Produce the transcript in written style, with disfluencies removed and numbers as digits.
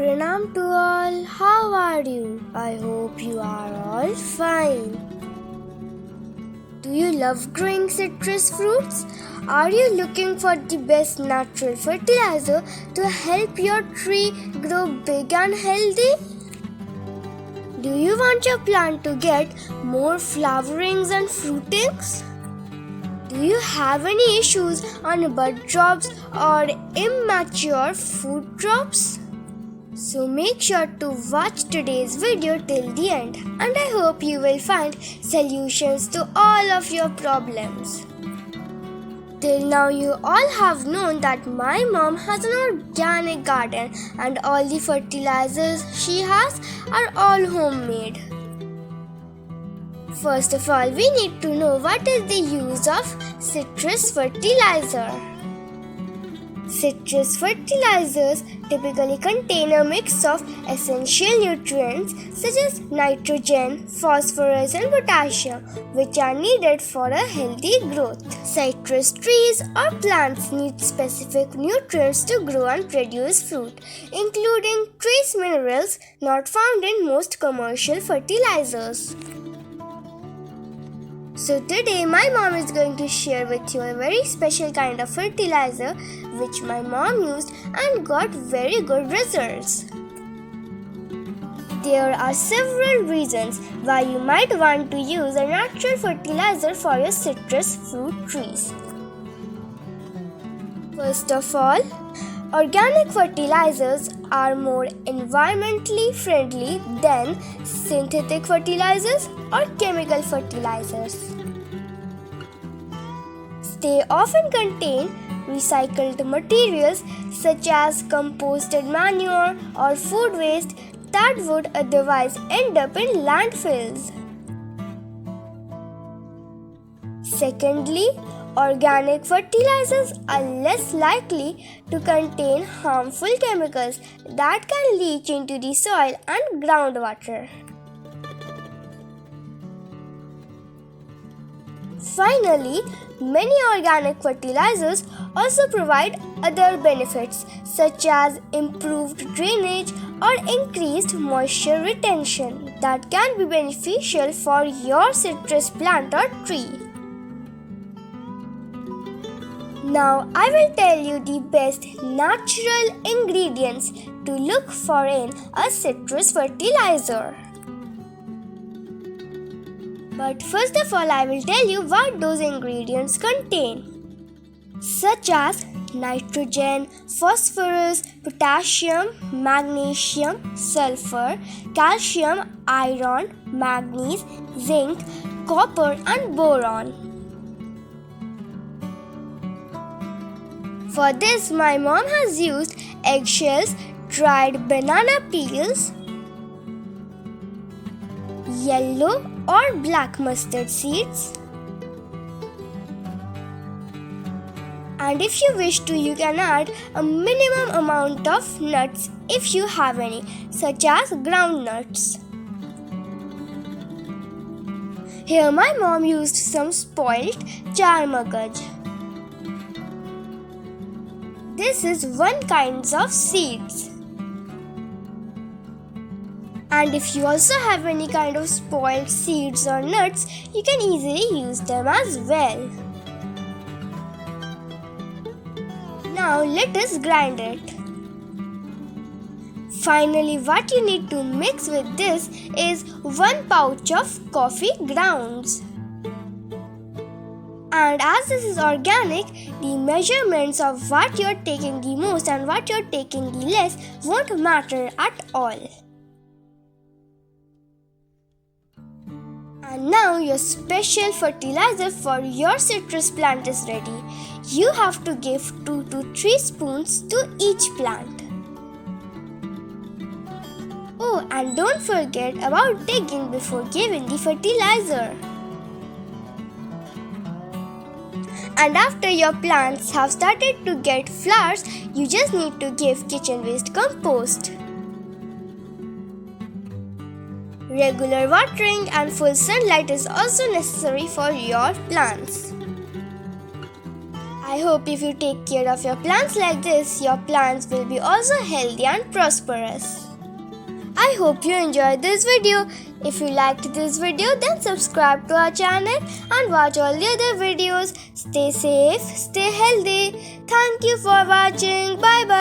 Pranam to all, how are you? I hope you are all fine. Do you love growing citrus fruits? Are you looking for the best natural fertilizer to help your tree grow big and healthy? Do you want your plant to get more flowerings and fruitings? Do you have any issues on bud drops or immature fruit drops? So make sure to watch today's video till the end, and I hope you will find solutions to all of your problems. Till now you all have known that my mom has an organic garden and all the fertilizers she has are all homemade. First of all, we need to know what is the use of citrus fertilizer. Citrus fertilizers typically contain a mix of essential nutrients such as nitrogen, phosphorus and potassium, which are needed for a healthy growth. Citrus trees or plants need specific nutrients to grow and produce fruit, including trace minerals not found in most commercial fertilizers. So today my mom is going to share with you a very special kind of fertilizer which my mom used and got very good results. There are several reasons why you might want to use a natural fertilizer for your citrus fruit trees. First of all, organic fertilizers are more environmentally friendly than synthetic fertilizers or chemical fertilizers. They often contain recycled materials such as composted manure or food waste that would otherwise end up in landfills. Secondly, organic fertilizers are less likely to contain harmful chemicals that can leach into the soil and groundwater. Finally, many organic fertilizers also provide other benefits such as improved drainage or increased moisture retention that can be beneficial for your citrus plant or tree. Now I will tell you the best natural ingredients to look for in a citrus fertilizer. But first of all, I will tell you what those ingredients contain, such as nitrogen, phosphorus, potassium, magnesium, sulfur, calcium, iron, manganese, zinc, copper and boron. For this, my mom has used eggshells, dried banana peels, yellow or black mustard seeds, and if you wish to, you can add a minimum amount of nuts if you have any, such as groundnuts. Here my mom used some spoiled charmagaj. This is one kind of seeds. And if you also have any kind of spoiled seeds or nuts, you can easily use them as well. Now let us grind it. Finally, what you need to mix with this is 1 pouch of coffee grounds. And as this is organic, the measurements of what you are taking the most and what you are taking the less won't matter at all. And now your special fertilizer for your citrus plant is ready. You have to give 2 to 3 spoons to each plant. Oh, and don't forget about digging before giving the fertilizer. And after your plants have started to get flowers, you just need to give kitchen waste compost. Regular watering and full sunlight is also necessary for your plants. I hope if you take care of your plants like this, your plants will be also healthy and prosperous. I hope you enjoyed this video. If you liked this video, then subscribe to our channel and watch all the other videos. Stay safe, stay healthy. Thank you for watching. Bye bye.